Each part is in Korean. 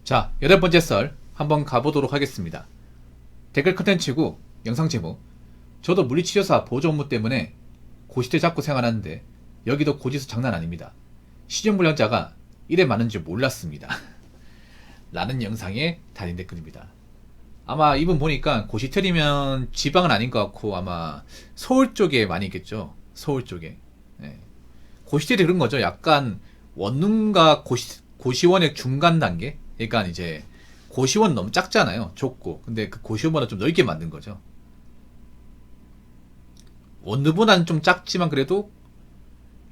자, 8번째 썰 한번 가보도록 하겠습니다. 댓글 컨텐츠고 영상 제목. 저도 물리치료사 보조 업무 때문에 고시대 잡고 생활하는데 여기도 고지서 장난 아닙니다. 시중불량자가 이래 많은 줄 몰랐습니다. 라는 영상에 달린 댓글입니다. 아마 이분 보니까 고시텔이면 지방은 아닌 것 같고 아마 서울 쪽에 많이 있겠죠. 서울 쪽에. 네. 고시텔이 그런 거죠. 약간 원룸과 고시원의 중간 단계? 그러니까 이제 고시원 너무 작잖아요. 좁고. 근데 그 고시원보다 좀 넓게 만든 거죠. 원룸보다는 좀 작지만 그래도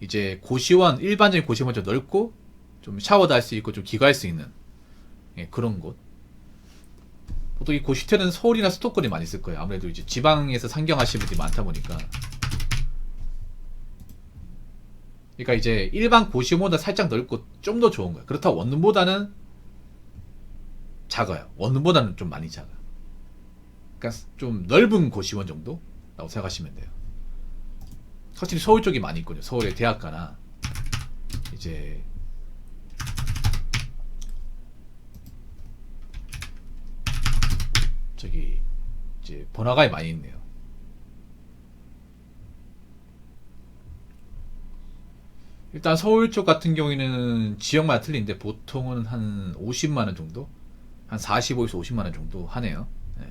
이제 고시원, 일반적인 고시원 좀 넓고 좀 샤워도 할 수 있고 좀 기거할 수 있는 그런 곳. 보통 이 고시텔은 서울이나 수도권에 많이 있을 거예요. 아무래도 이제 지방에서 상경하시는 분들이 많다 보니까. 그러니까 이제 일반 고시원보다 살짝 넓고 좀 더 좋은 거예요. 그렇다고 원룸보다는 작아요. 원룸보다는 좀 많이 작아요. 그러니까 좀 넓은 고시원 정도라고 생각하시면 돼요. 확실히 서울 쪽이 많이 있거든요. 서울의 대학가나 이제 저기 이제 번화가에 많이 있네요. 일단 서울 쪽 같은 경우에는 지역마다 틀린데 보통은 한 50만원 정도? 한 45에서 50만원 정도 하네요. 네.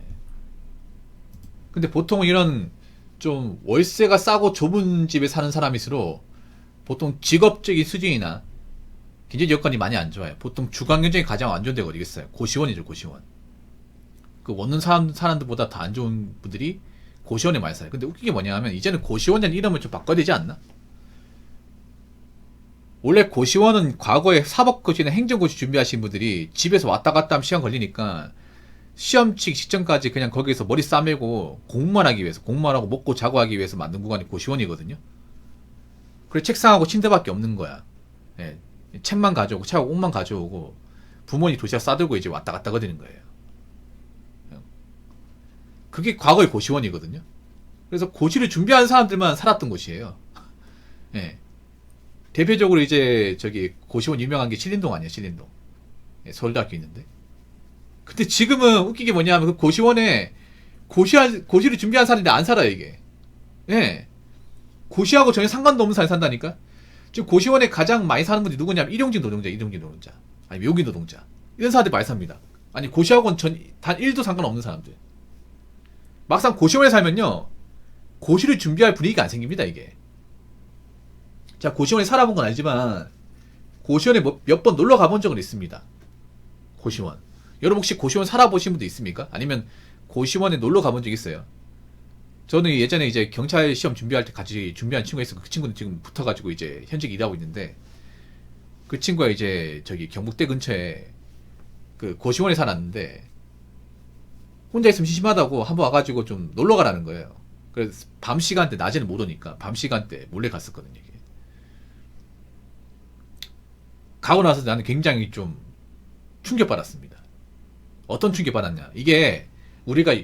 근데 보통은 이런 좀 월세가 싸고 좁은 집에 사는 사람일수록 보통 직업적인 수준이나 경제 여건이 많이 안 좋아요. 보통 주거 경쟁이 가장 안 좋은 데가 어디겠어요? 고시원이죠, 고시원. 그 원룸 사람들보다 더 안 좋은 분들이 고시원에 많이 살아요. 근데 웃긴 게 뭐냐 하면 이제는 고시원이라는 이름을 좀 바꿔야 되지 않나? 원래 고시원은 과거에 사법고시나 행정고시 준비하신 분들이 집에서 왔다 갔다 하면 시간 걸리니까 시험 치기 직전까지 그냥 거기서 머리 싸매고 공부만 하기 위해서, 공부만 하고 먹고 자고 하기 위해서 만든 구간이 고시원이거든요. 그래 책상하고 침대밖에 없는 거야. 예, 책만 가져오고 차하고 옷만 가져오고 부모님 도시락 싸들고 이제 왔다 갔다 거리는 거예요. 그게 과거의 고시원이거든요. 그래서 고시를 준비한 사람들만 살았던 곳이에요. 예. 대표적으로 이제 저기 고시원 유명한 게 신림동 아니에요, 신림동. 예, 서울대학교 있는데. 근데 지금은 웃기게 뭐냐면 그 고시원에 고시를 준비한 사람인데 안 살아요, 이게. 예. 고시하고 전혀 상관도 없는 사람이 산다니까? 지금 고시원에 가장 많이 사는 분들이 누구냐면 일용직 노동자, 일용직 노동자. 아니, 외국인 노동자. 이런 사람들이 많이 삽니다. 아니, 고시하고는 단 1도 상관없는 사람들. 막상 고시원에 살면요, 고시를 준비할 분위기가 안 생깁니다, 이게. 자, 고시원에 살아본 건 아니지만, 고시원에 몇 번 놀러 가본 적은 있습니다. 고시원. 여러분 혹시 고시원 살아보신 분도 있습니까? 아니면 고시원에 놀러 가본 적 있어요? 저는 예전에 이제 경찰 시험 준비할 때 같이 준비한 친구가 있었고, 그 친구는 지금 붙어가지고 이제 현직 일하고 있는데, 그 친구가 이제 저기 경북대 근처에 그 고시원에 살았는데, 혼자 있으면 심심하다고 한번 와가지고 좀 놀러 가라는 거예요. 그래서 밤 시간대, 낮에는 못 오니까 밤 시간대 몰래 갔었거든요, 이게. 가고 나서 나는 굉장히 좀 충격받았습니다. 어떤 충격받았냐. 이게 우리가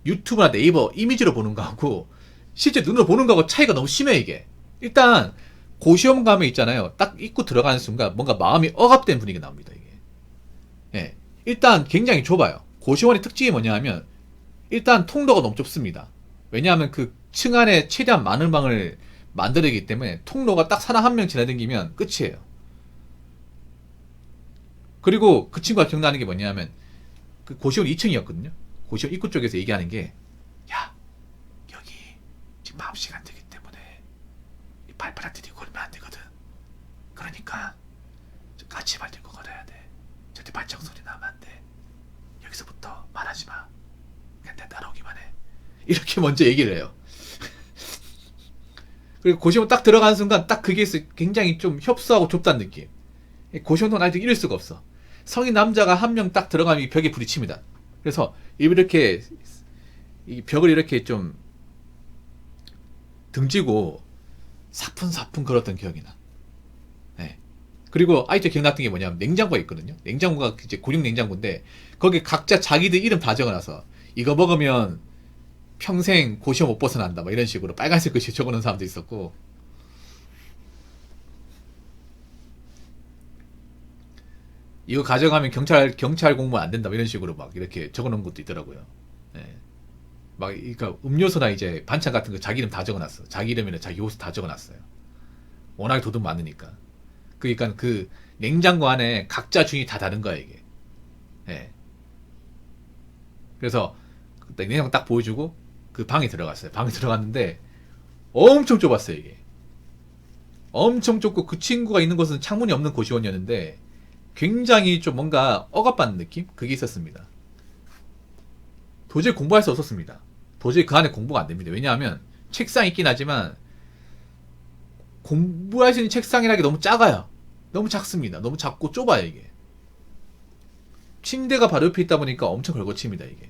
유튜브나 네이버 이미지로 보는 거하고 실제 눈으로 보는 거하고 차이가 너무 심해, 이게. 일단 고시원 가면 있잖아요. 딱 입구 들어가는 순간 뭔가 마음이 억압된 분위기가 나옵니다, 이게. 예. 일단 굉장히 좁아요. 고시원의 특징이 뭐냐 하면 일단 통로가 너무 좁습니다. 왜냐하면 그 층 안에 최대한 많은 방을 만들기 때문에 통로가 딱 사람 한 명 지나다니면 끝이에요. 그리고 그 친구가 기억나는 게 뭐냐면 그 고시원 2층이었거든요. 고시원 입구 쪽에서 얘기하는 게, 야, 여기 지금 밤 시간대기 때문에 이 발바닥 들이고 걸으면 안 되거든. 그러니까 같이 발 들고 걸어야 돼. 절대 발작 소리 나면 안 돼. 여기서부터 말하지 마. 그냥 내 따라오기만 해. 이렇게 먼저 얘기를 해요. 그리고 고시원 딱 들어가는 순간 딱 그게 굉장히 좀 협소하고 좁다는 느낌. 고시원은 아직 이럴 수가 없어. 성인 남자가 한 명 딱 들어가면 이 벽에 부딪힙니다. 그래서 이렇게 이 벽을 이렇게 좀 등지고 사푼사푼 걸었던 기억이 나. 네. 그리고 아이도 기억났던 게 뭐냐면 냉장고가 있거든요. 냉장고가 이제 고령 냉장고인데 거기 각자 자기들 이름 다 적어놔서 이거 먹으면 평생 고시원 못 벗어난다, 뭐 이런 식으로 빨간색 글씨 적어놓은 사람도 있었고. 이거 가져가면 경찰 공무원 안 된다 뭐 이런 식으로 막 이렇게 적어놓은 것도 있더라고요. 예. 막 그러니까 음료수나 이제 반찬 같은 거 자기 이름 다 적어놨어. 자기 이름이나 자기 호수 다 적어놨어요. 워낙에 도둑 많으니까. 그러니까 그 냉장고 안에 각자 주인이 다 다른 거야 이게. 예. 그래서 냉장고 딱 보여주고 그 방에 들어갔어요. 방에 들어갔는데 엄청 좁았어요 이게. 엄청 좁고 그 친구가 있는 곳은 창문이 없는 고시원이었는데 굉장히 좀 뭔가 억압받는 느낌? 그게 있었습니다. 도저히 공부할 수 없었습니다. 도저히 그 안에 공부가 안 됩니다. 왜냐하면 책상이 있긴 하지만 공부할 수 있는 책상이라는 게 너무 작아요. 너무 작습니다. 너무 작고 좁아요 이게. 침대가 바로 옆에 있다 보니까 엄청 걸거칩니다 이게.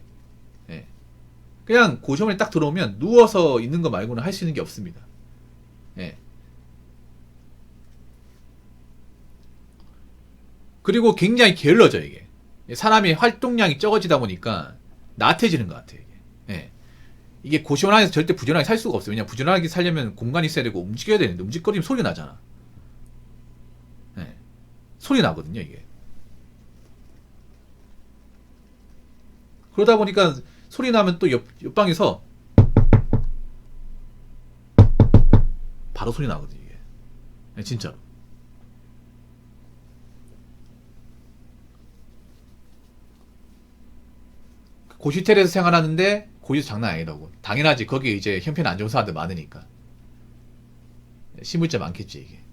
예. 그냥 고시원에 딱 들어오면 누워서 있는 거 말고는 할 수 있는 게 없습니다. 예. 그리고 굉장히 게을러져 이게. 사람이 활동량이 적어지다 보니까 나태해지는 것 같아요 이게. 예. 이게 고시원 안에서 절대 부지런하게 살 수가 없어요. 왜냐면 부지런하게 살려면 공간이 있어야 되고 움직여야 되는데 움직거리면 소리 나잖아. 예. 소리 나거든요 이게. 그러다 보니까 소리 나면 또 옆방에서 바로 소리 나거든요 이게. 예, 진짜로. 고시텔에서 생활하는데 고시도 장난 아니라고. 당연하지. 거기 이제 형편이 안 좋은 사람들 많으니까. 신분증 많겠지 이게.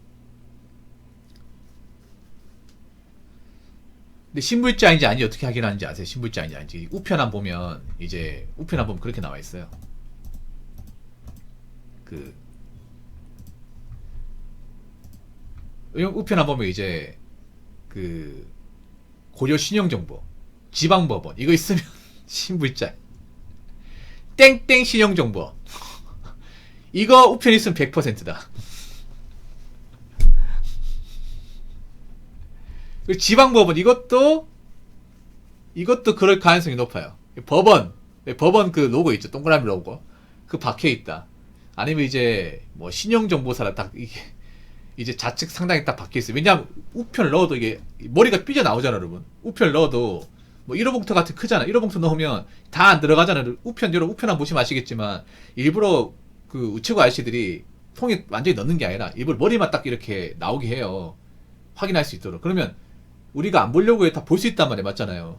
근데 신분증인지 아닌지 어떻게 확인하는지 아세요? 신분증인지 아닌지. 우편안 보면 이제 우편안 보면 그렇게 나와 있어요. 그 우편안 보면 이제 그 고려 신용정보, 지방법원 이거 있으면 신분증. 땡땡 신용정보 이거 우편 있으면 100%다. 지방법원 이것도 그럴 가능성이 높아요. 법원 그 로고 있죠. 동그라미 로고 그 박혀있다. 아니면 이제 뭐 신용정보사라 딱 이제 좌측 상당히 딱 박혀있어요. 왜냐하면 우편을 넣어도 이게 머리가 삐져나오잖아 여러분. 우편을 넣어도 뭐 1호 봉투 같은 크잖아. 1호 봉투 넣으면 다 안 들어가잖아. 여러분 우편안 보시면 아시겠지만 일부러 그 우체국 아저씨들이 통에 완전히 넣는 게 아니라 일부러 머리만 딱 이렇게 나오게 해요. 확인할 수 있도록. 그러면 우리가 안 보려고 해 다 볼 수 있단 말이야. 맞잖아요.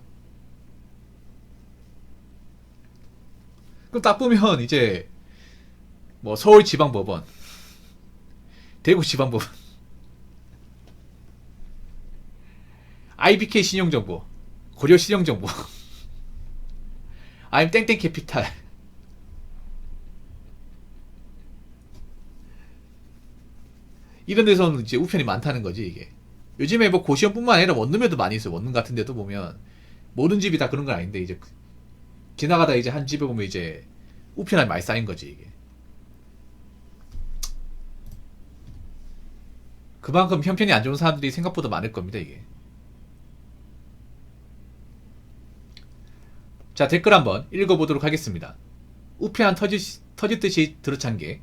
그럼 딱 보면 이제 뭐 서울지방법원, 대구지방법원, IBK 신용정보, 고려 신용정보, 아니면 땡땡캐피탈. 이런 데서는 이제 우편이 많다는 거지 이게. 요즘에 뭐 고시원뿐만 아니라 원룸에도 많이 있어요. 원룸 같은 데도 보면 모든 집이 다 그런 건 아닌데 이제 지나가다 이제 한 집에 보면 이제 우편함이 많이 쌓인 거지 이게. 그만큼 형편이 안 좋은 사람들이 생각보다 많을 겁니다 이게. 자, 댓글 한번 읽어보도록 하겠습니다. 우편 터지듯이 들어찬 게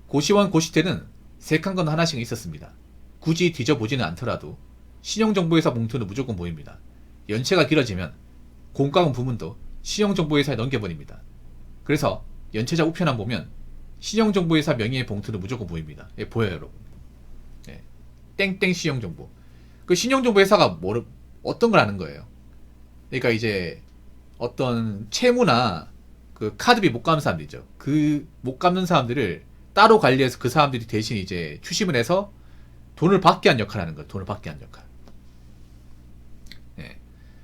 고시원 고시텔은 3칸 하나씩 있었습니다. 굳이 뒤져보지는 않더라도 신용정보회사 봉투는 무조건 보입니다. 연체가 길어지면 공과금 부문도 신용정보회사에 넘겨버립니다. 그래서 연체자 우편안 보면 신용정보회사 명의의 봉투는 무조건 보입니다. 예, 보여요 여러분. 예. 땡땡 신용정보. 그 신용정보회사가 어떤 걸 하는 거예요? 그러니까 이제 어떤 채무나 그 카드비 못 갚는 사람들이죠. 그 못 갚는 사람들을 따로 관리해서 그 사람들이 대신 이제 추심을 해서 돈을 받게 한 역할을 하는 거예요. 돈을 받게 한 역할. 예.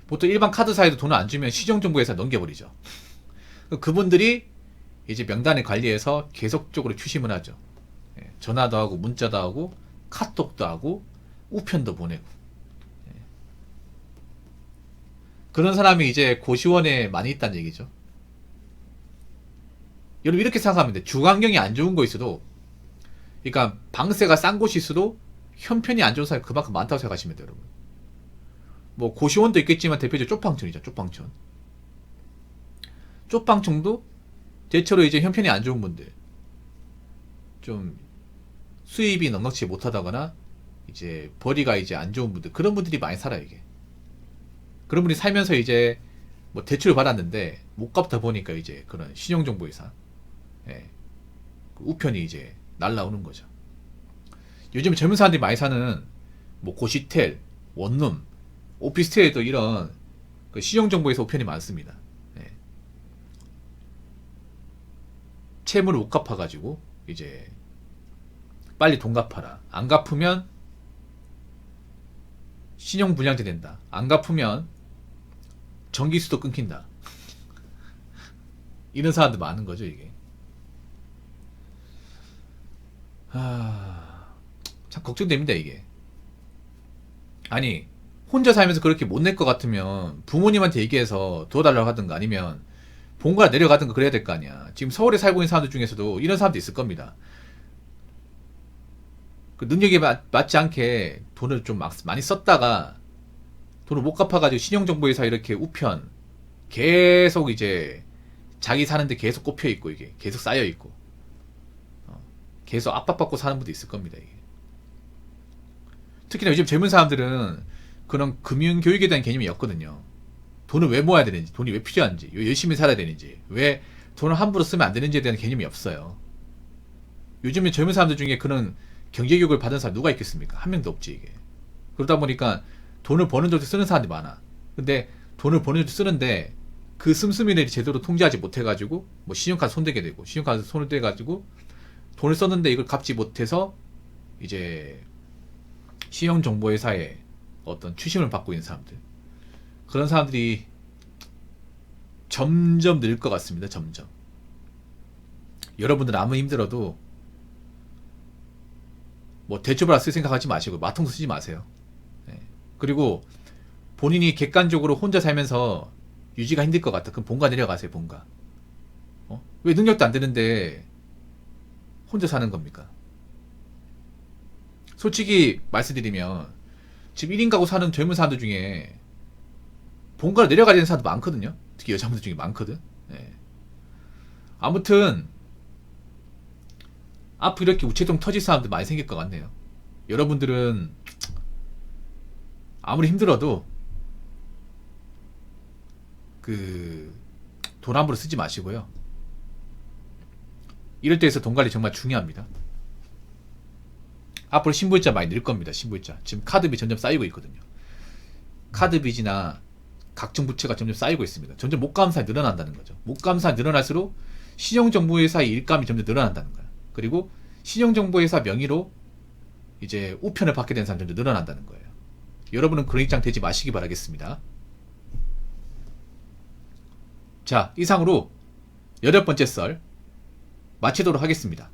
보통 일반 카드사에도 돈을 안 주면 신용정보회사 넘겨버리죠. 그분들이 이제 명단을 관리해서 계속적으로 추심을 하죠. 예. 전화도 하고 문자도 하고 카톡도 하고 우편도 보내고. 예. 그런 사람이 이제 고시원에 많이 있다는 얘기죠. 여러분 이렇게 생각하면 돼. 주거환경이 안 좋은 거 있어도, 그러니까 방세가 싼 곳이 있어도 형편이 안 좋은 사람이 그만큼 많다고 생각하시면 돼요 여러분. 뭐 고시원도 있겠지만 대표적으로 쪽방촌이죠. 쪽방촌. 쪽방촌도 대체로 이제 형편이 안 좋은 분들, 좀 수입이 넉넉치 못하다거나 이제 벌이가 이제 안 좋은 분들, 그런 분들이 많이 살아요, 이게. 그런 분이 살면서 이제 뭐 대출을 받았는데 못 갚다 보니까 이제 그런 신용정보회사, 예, 그 우편이 이제 날라오는 거죠. 요즘 젊은 사람들이 많이 사는 뭐 고시텔, 원룸, 오피스텔에도 이런 그 신용정보회사 우편이 많습니다. 예. 채무를 못 갚아가지고 이제 빨리 돈 갚아라. 안 갚으면 신용불량자 된다. 안 갚으면 전기수도 끊긴다. 이런 사람들 많은 거죠, 이게. 참 걱정됩니다, 이게. 아니, 혼자 살면서 그렇게 못 낼 것 같으면 부모님한테 얘기해서 도와달라고 하든가 아니면 본가 내려가든가 그래야 될 거 아니야. 지금 서울에 살고 있는 사람들 중에서도 이런 사람도 있을 겁니다. 그 능력에 맞지 않게 돈을 좀 많이 썼다가 돈을 못 갚아가지고 신용정보회사 이렇게 우편 계속 이제 자기 사는데 계속 꼽혀 있고 이게 계속 쌓여 있고 계속 압박받고 사는 분도 있을 겁니다. 이게. 특히나 요즘 젊은 사람들은 그런 금융교육에 대한 개념이 없거든요. 돈을 왜 모아야 되는지, 돈이 왜 필요한지, 왜 열심히 살아야 되는지, 왜 돈을 함부로 쓰면 안 되는지에 대한 개념이 없어요. 요즘에 젊은 사람들 중에 그런 경제교육을 받은 사람 누가 있겠습니까? 한 명도 없지, 이게. 그러다 보니까 돈을 버는 쪽에 쓰는 사람들이 많아. 근데 돈을 버는 쪽에 쓰는데 그 씀씀이들이 제대로 통제하지 못해가지고 뭐 신용카드 손대게 되고 신용카드 손을 떼가지고 돈을 썼는데 이걸 갚지 못해서 이제 신용정보회사에 어떤 추심을 받고 있는 사람들, 그런 사람들이 점점 늘 것 같습니다. 점점. 여러분들 아무리 힘들어도 뭐 대출받아 쓸 생각하지 마시고 마통도 쓰지 마세요. 네. 그리고 본인이 객관적으로 혼자 살면서 유지가 힘들 것 같다. 그럼 본가 내려가세요. 본가. 왜 능력도 안 되는데 혼자 사는 겁니까? 솔직히 말씀드리면 지금 1인 가구 사는 젊은 사람들 중에 본가를 내려가야 되는 사람도 많거든요. 특히 여자분들 중에 많거든. 네. 아무튼 앞으로 이렇게 우체통 터질 사람들 많이 생길 것 같네요. 여러분들은 아무리 힘들어도 돈 함부로 쓰지 마시고요. 이럴 때에서 돈 관리 정말 중요합니다. 앞으로 신고일자 많이 늘 겁니다. 신고일자. 지금 카드비 점점 쌓이고 있거든요. 카드빚이나 각종 부채가 점점 쌓이고 있습니다. 점점 못감사에 늘어난다는 거죠. 못감사에 늘어날수록 신용정보회사의 일감이 점점 늘어난다는 거예요. 그리고 신용정보회사 명의로 이제 우편을 받게 되는 사람들도 늘어난다는 거예요. 여러분은 그런 입장 되지 마시기 바라겠습니다. 자, 이상으로 8번째 썰 마치도록 하겠습니다.